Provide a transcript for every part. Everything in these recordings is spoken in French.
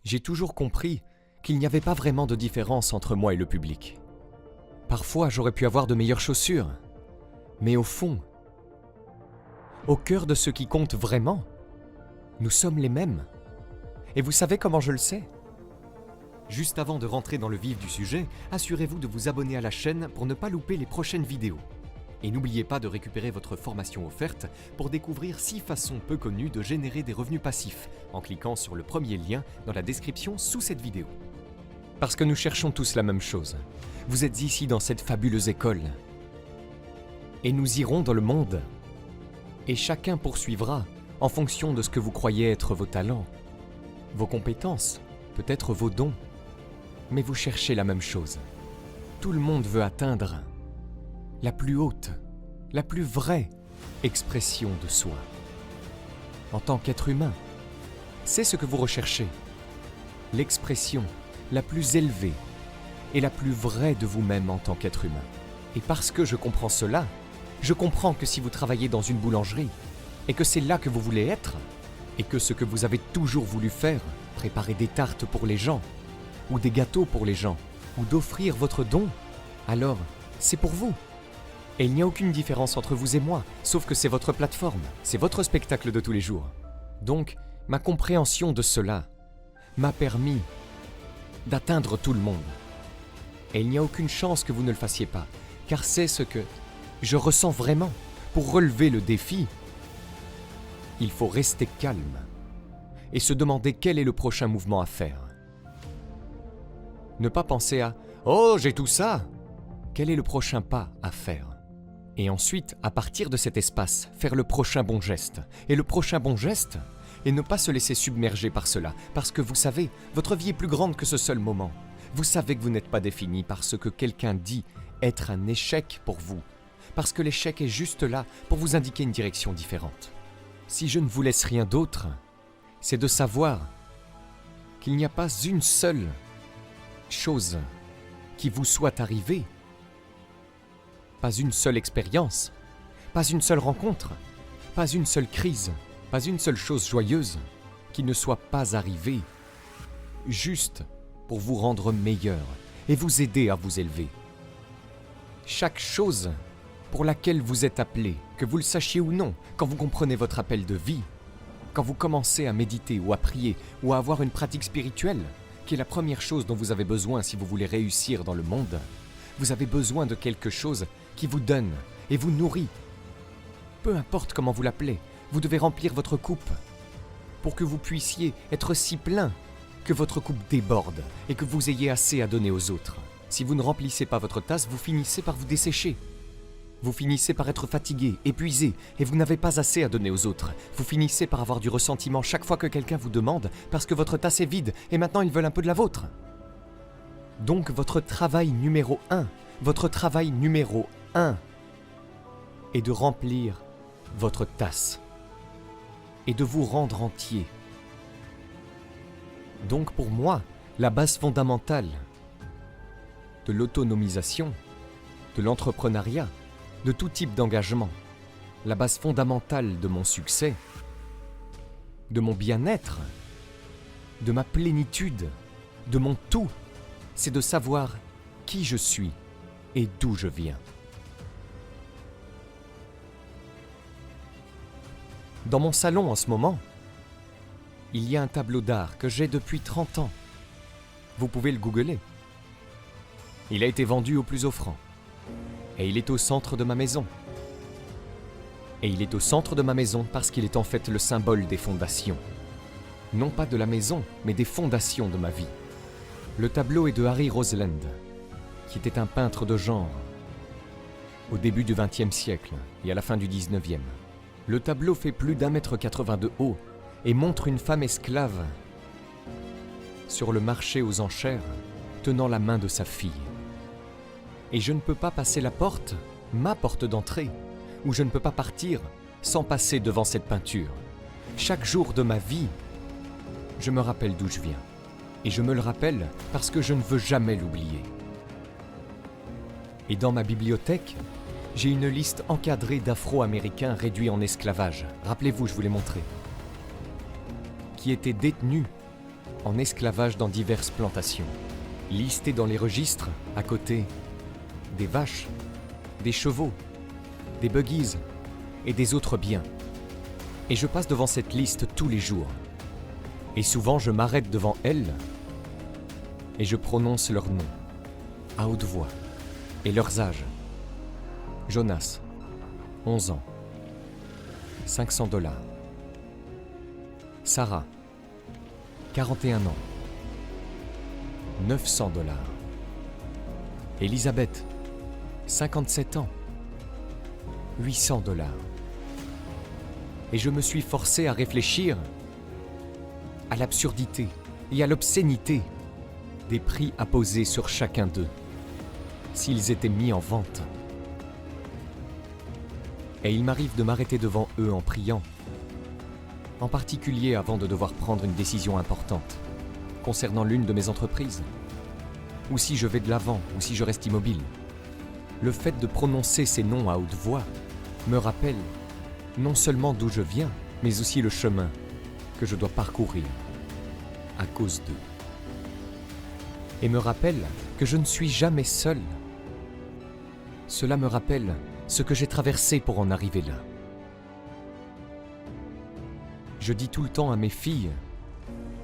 J'ai toujours compris qu'il n'y avait pas vraiment de différence entre moi et le public. Parfois, j'aurais pu avoir de meilleures chaussures, mais au fond, au cœur de ce qui compte vraiment, nous sommes les mêmes. Et vous savez comment je le sais ? Juste avant de rentrer dans le vif du sujet, assurez-vous de vous abonner à la chaîne pour ne pas louper les prochaines vidéos. Et n'oubliez pas de récupérer votre formation offerte pour découvrir 6 façons peu connues de générer des revenus passifs en cliquant sur le premier lien dans la description sous cette vidéo. Parce que nous cherchons tous la même chose. Vous êtes ici dans cette fabuleuse école. Et nous irons dans le monde. Et chacun poursuivra en fonction de ce que vous croyez être vos talents, vos compétences, peut-être vos dons. Mais vous cherchez la même chose. Tout le monde veut atteindre la plus haute, la plus vraie expression de soi. En tant qu'être humain, c'est ce que vous recherchez. L'expression la plus élevée et la plus vraie de vous-même en tant qu'être humain. Et parce que je comprends cela, je comprends que si vous travaillez dans une boulangerie et que c'est là que vous voulez être, et que ce que vous avez toujours voulu faire, préparer des tartes pour les gens, ou des gâteaux pour les gens, ou d'offrir votre don, alors c'est pour vous. Et il n'y a aucune différence entre vous et moi, sauf que c'est votre plateforme, c'est votre spectacle de tous les jours. Donc, ma compréhension de cela m'a permis d'atteindre tout le monde. Et il n'y a aucune chance que vous ne le fassiez pas, car c'est ce que je ressens vraiment. Pour relever le défi, il faut rester calme et se demander quel est le prochain mouvement à faire. Ne pas penser à « Oh, j'ai tout ça !» Quel est le prochain pas à faire ? Et ensuite, à partir de cet espace, faire le prochain bon geste. Et le prochain bon geste, et ne pas se laisser submerger par cela. Parce que vous savez, votre vie est plus grande que ce seul moment. Vous savez que vous n'êtes pas défini par ce que quelqu'un dit être un échec pour vous. Parce que l'échec est juste là pour vous indiquer une direction différente. Si je ne vous laisse rien d'autre, c'est de savoir qu'il n'y a pas une seule chose qui vous soit arrivée, pas une seule expérience, pas une seule rencontre, pas une seule crise, pas une seule chose joyeuse qui ne soit pas arrivée juste pour vous rendre meilleur et vous aider à vous élever. Chaque chose pour laquelle vous êtes appelé, que vous le sachiez ou non, quand vous comprenez votre appel de vie, quand vous commencez à méditer ou à prier ou à avoir une pratique spirituelle, qui est la première chose dont vous avez besoin si vous voulez réussir dans le monde, vous avez besoin de quelque chose qui vous donne et vous nourrit. Peu importe comment vous l'appelez, vous devez remplir votre coupe pour que vous puissiez être si plein que votre coupe déborde et que vous ayez assez à donner aux autres. Si vous ne remplissez pas votre tasse, vous finissez par vous dessécher. Vous finissez par être fatigué, épuisé, et vous n'avez pas assez à donner aux autres. Vous finissez par avoir du ressentiment chaque fois que quelqu'un vous demande parce que votre tasse est vide et maintenant ils veulent un peu de la vôtre. Donc votre travail numéro 1 est de remplir votre tasse et de vous rendre entier. Donc pour moi, la base fondamentale de l'autonomisation, de l'entrepreneuriat, de tout type d'engagement, la base fondamentale de mon succès, de mon bien-être, de ma plénitude, de mon tout, c'est de savoir qui je suis et d'où je viens. Dans mon salon en ce moment, il y a un tableau d'art que j'ai depuis 30 ans. Vous pouvez le googler. Il a été vendu au plus offrant. Et il est au centre de ma maison. Et il est au centre de ma maison parce qu'il est en fait le symbole des fondations. Non pas de la maison, mais des fondations de ma vie. Le tableau est de Harry Roseland, qui était un peintre de genre au début du XXe siècle et à la fin du XIXe. Le tableau fait plus d'1,80 m de haut et montre une femme esclave sur le marché aux enchères, tenant la main de sa fille. Et je ne peux pas passer la porte, ma porte d'entrée, ou je ne peux pas partir sans passer devant cette peinture. Chaque jour de ma vie, je me rappelle d'où je viens. Et je me le rappelle parce que je ne veux jamais l'oublier. Et dans ma bibliothèque, j'ai une liste encadrée d'Afro-Américains réduits en esclavage. Rappelez-vous, je vous l'ai montré. Qui étaient détenus en esclavage dans diverses plantations, listés dans les registres, à côté des vaches, des chevaux, des buggies et des autres biens. Et je passe devant cette liste tous les jours. Et souvent je m'arrête devant elle et je prononce leurs noms, à haute voix, et leurs âges. Jonas, 11 ans, $500. Sarah, 41 ans, $900. Elisabeth, 57 ans, $800. Et je me suis forcé à réfléchir à l'absurdité et à l'obscénité des prix à poser sur chacun d'eux, s'ils étaient mis en vente. Et il m'arrive de m'arrêter devant eux en priant, en particulier avant de devoir prendre une décision importante concernant l'une de mes entreprises, ou si je vais de l'avant, ou si je reste immobile. Le fait de prononcer ces noms à haute voix me rappelle non seulement d'où je viens, mais aussi le chemin que je dois parcourir à cause d'eux. Et me rappelle que je ne suis jamais seul. Cela me rappelle ce que j'ai traversé pour en arriver là. Je dis tout le temps à mes filles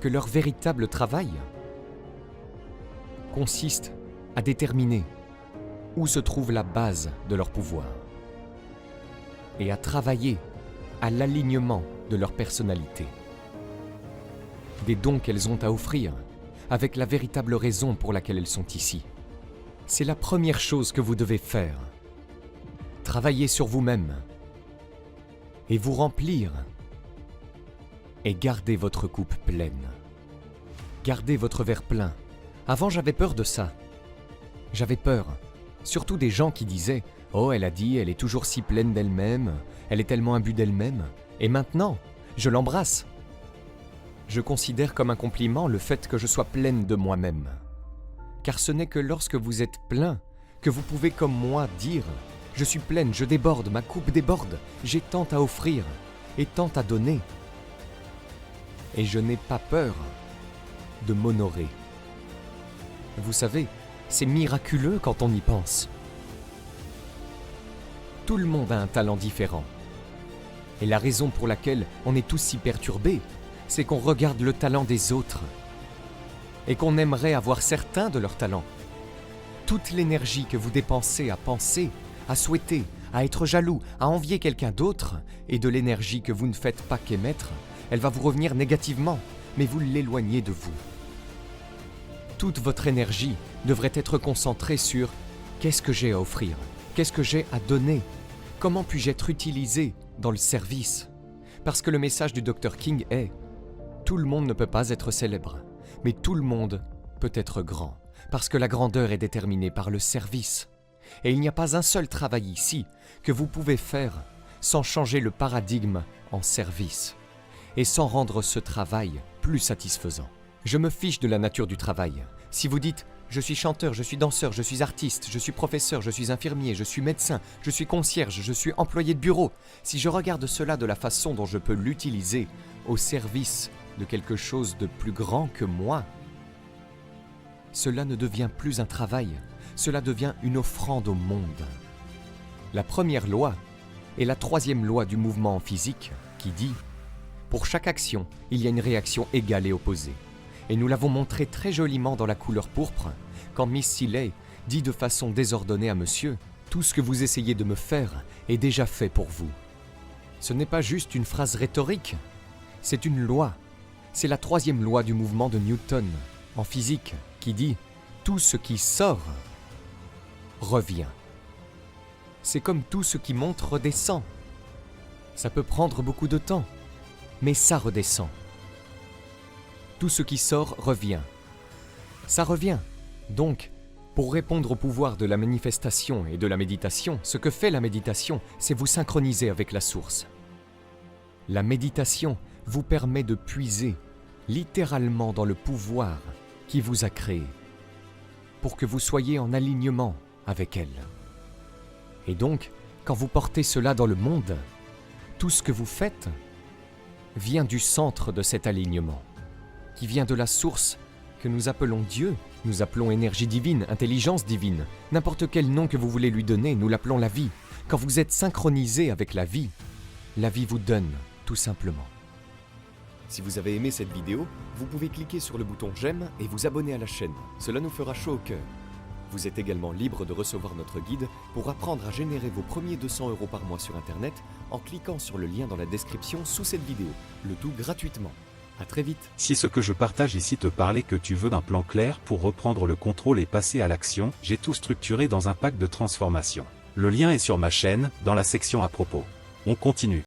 que leur véritable travail consiste à déterminer où se trouve la base de leur pouvoir et à travailler à l'alignement de leur personnalité, des dons qu'elles ont à offrir, avec la véritable raison pour laquelle elles sont ici. C'est la première chose que vous devez faire. Travailler sur vous-même et vous remplir et garder votre coupe pleine. Gardez votre verre plein. Avant, j'avais peur de ça. J'avais peur, surtout des gens qui disaient « Oh, elle a dit, elle est toujours si pleine d'elle-même, elle est tellement imbue d'elle-même. » Et maintenant, je l'embrasse. Je considère comme un compliment le fait que je sois pleine de moi-même. Car ce n'est que lorsque vous êtes plein que vous pouvez comme moi dire « Je suis pleine, je déborde, ma coupe déborde, j'ai tant à offrir et tant à donner. » Et je n'ai pas peur de m'honorer. Vous savez, c'est miraculeux quand on y pense. Tout le monde a un talent différent. Et la raison pour laquelle on est tous si perturbés, c'est qu'on regarde le talent des autres et qu'on aimerait avoir certains de leurs talents. Toute l'énergie que vous dépensez à penser, à souhaiter, à être jaloux, à envier quelqu'un d'autre, et de l'énergie que vous ne faites pas qu'émettre, elle va vous revenir négativement, mais vous l'éloignez de vous. Toute votre énergie devrait être concentrée sur « Qu'est-ce que j'ai à offrir? Qu'est-ce que j'ai à donner? Comment puis-je être utilisé dans le service ?» Parce que le message du Dr King est « Tout le monde ne peut pas être célèbre, mais tout le monde peut être grand, parce que la grandeur est déterminée par le service. Et il n'y a pas un seul travail ici que vous pouvez faire sans changer le paradigme en service et sans rendre ce travail plus satisfaisant. Je me fiche de la nature du travail. Si vous dites « Je suis chanteur, je suis danseur, je suis artiste, je suis professeur, je suis infirmier, je suis médecin, je suis concierge, je suis employé de bureau », si je regarde cela de la façon dont je peux l'utiliser au service de quelque chose de plus grand que moi, cela ne devient plus un travail, cela devient une offrande au monde. La première loi est la troisième loi du mouvement en physique qui dit « Pour chaque action, il y a une réaction égale et opposée ». Et nous l'avons montré très joliment dans la couleur pourpre, quand Miss Seeley dit de façon désordonnée à monsieur « Tout ce que vous essayez de me faire est déjà fait pour vous ». Ce n'est pas juste une phrase rhétorique, c'est une loi. C'est la troisième loi du mouvement de Newton en physique qui dit « Tout ce qui sort revient ». C'est comme tout ce qui monte redescend. Ça peut prendre beaucoup de temps, mais ça redescend. Tout ce qui sort revient. Ça revient. Donc, pour répondre au pouvoir de la manifestation et de la méditation, ce que fait la méditation, c'est vous synchroniser avec la source. La méditation vous permet de puiser littéralement dans le pouvoir qui vous a créé, pour que vous soyez en alignement avec elle. Et donc, quand vous portez cela dans le monde, tout ce que vous faites vient du centre de cet alignement. qui vient de la source que nous appelons Dieu, nous appelons énergie divine, intelligence divine, n'importe quel nom que vous voulez lui donner, nous l'appelons la vie. Quand vous êtes synchronisé avec la vie vous donne, tout simplement. Si vous avez aimé cette vidéo, vous pouvez cliquer sur le bouton j'aime et vous abonner à la chaîne. Cela nous fera chaud au cœur. Vous êtes également libre de recevoir notre guide pour apprendre à générer vos premiers 200 € par mois sur Internet en cliquant sur le lien dans la description sous cette vidéo, le tout gratuitement. À très vite. Si ce que je partage ici te parle et que tu veux d'un plan clair pour reprendre le contrôle et passer à l'action, j'ai tout structuré dans un pack de transformation. Le lien est sur ma chaîne, dans la section à propos. On continue.